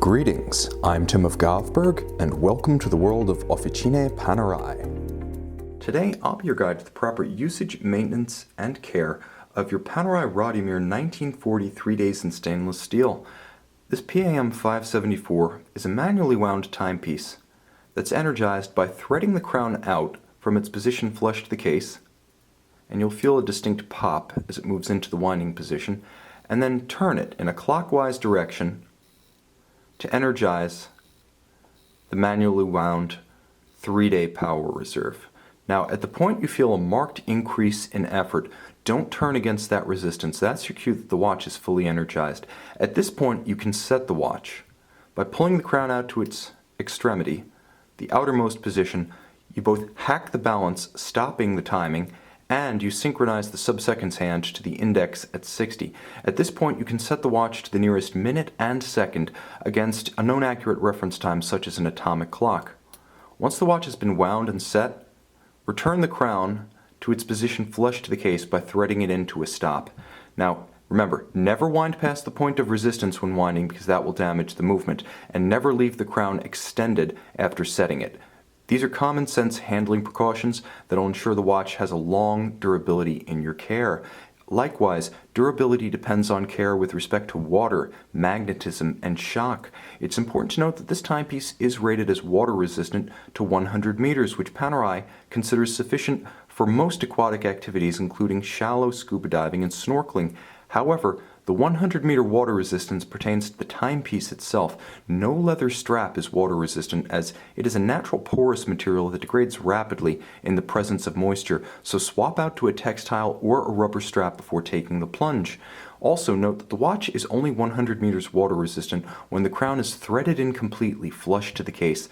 Greetings, I'm Tim of Govberg, and welcome to the world of Officine Panerai. Today, I'll be your guide to the proper usage, maintenance, and care of your Panerai Radiomir 1940 3 days in stainless steel. This PAM 574 is a manually wound timepiece that's energized by threading the crown out from its position flush to the case, and you'll feel a distinct pop as it moves into the winding position, and then turn it in a clockwise direction to energize the manually wound 3-day power reserve. Now, at the point you feel a marked increase in effort, don't turn against that resistance. That's your cue that the watch is fully energized. At this point, you can set the watch. By pulling the crown out to its extremity, the outermost position, you both hack the balance, stopping the timing, and you synchronize the subseconds hand to the index at 60. At this point, you can set the watch to the nearest minute and second against a known accurate reference time such as an atomic clock. Once the watch has been wound and set, return the crown to its position flush to the case by threading it into a stop. Now, remember, never wind past the point of resistance when winding because that will damage the movement, and never leave the crown extended after setting it. These are common sense handling precautions that will ensure the watch has a long durability in your care. Likewise, durability depends on care with respect to water, magnetism, and shock. It's important to note that this timepiece is rated as water resistant to 100 meters, which Panerai considers sufficient for most aquatic activities, including shallow scuba diving and snorkeling. However, the 100-meter water resistance pertains to the timepiece itself. No leather strap is water resistant, as it is a natural porous material that degrades rapidly in the presence of moisture, so swap out to a textile or a rubber strap before taking the plunge. Also note that the watch is only 100 meters water resistant when the crown is threaded in completely flush to the case.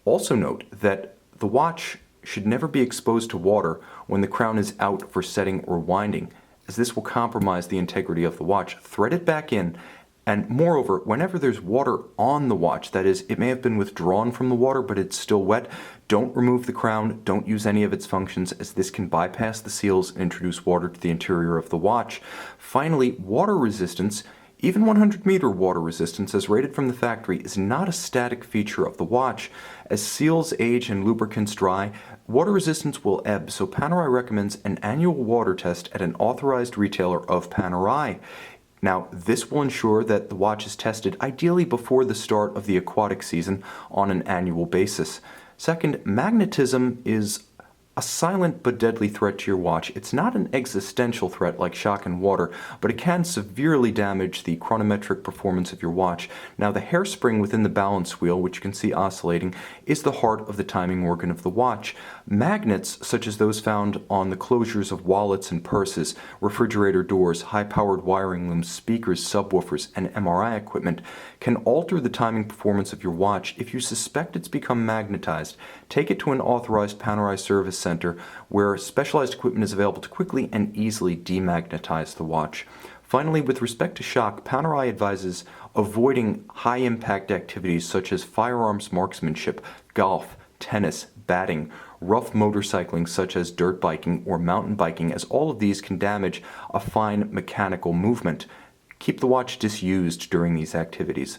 Also note that the watch should never be exposed to water when the crown is out for setting or winding, as this will compromise the integrity of the watch. Thread it back in, and moreover, whenever there's water on the watch, that is, it may have been withdrawn from the water but it's still wet, don't remove the crown, don't use any of its functions, as this can bypass the seals and introduce water to the interior of the watch. Finally, water resistance, even 100-meter water resistance as rated from the factory, is not a static feature of the watch. As seals age and lubricants dry, water resistance will ebb, so Panerai recommends an annual water test at an authorized retailer of Panerai. Now, this will ensure that the watch is tested ideally before the start of the aquatic season on an annual basis. Second, magnetism is a silent but deadly threat to your watch. It's not an existential threat like shock and water, but it can severely damage the chronometric performance of your watch. Now, the hairspring within the balance wheel, which you can see oscillating, is the heart of the timing organ of the watch. Magnets, such as those found on the closures of wallets and purses, refrigerator doors, high-powered wiring looms, speakers, subwoofers, and MRI equipment, can alter the timing performance of your watch. If you suspect it's become magnetized, take it to an authorized Panerai service center where specialized equipment is available to quickly and easily demagnetize the watch. Finally, with respect to shock, Panerai advises avoiding high-impact activities such as firearms marksmanship, golf, tennis, batting, rough motorcycling such as dirt biking or mountain biking, as all of these can damage a fine mechanical movement. Keep the watch disused during these activities.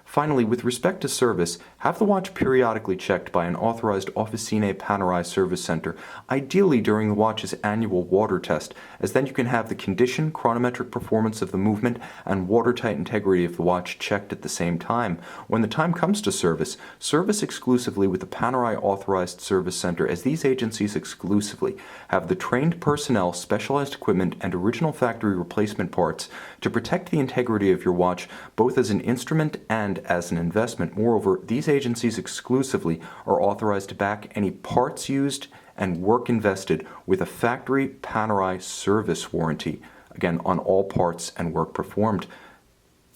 Finally, with respect to service, have the watch periodically checked by an authorized Officine Panerai service center, ideally during the watch's annual water test, as then you can have the condition, chronometric performance of the movement, and watertight integrity of the watch checked at the same time. When the time comes to service, service exclusively with the Panerai authorized service center, as these agencies exclusively have the trained personnel, specialized equipment, and original factory replacement parts to protect the integrity of your watch, both as an instrument and as an investment. Moreover, these agencies exclusively are authorized to back any parts used and work invested with a factory Panerai service warranty, again, on all parts and work performed.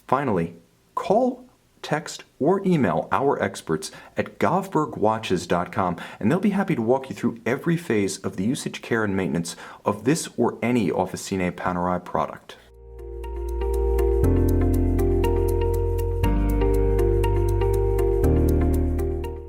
Finally, call, text, or email our experts at govbergwatches.com, and they'll be happy to walk you through every phase of the usage, care, and maintenance of this or any Officine Panerai product.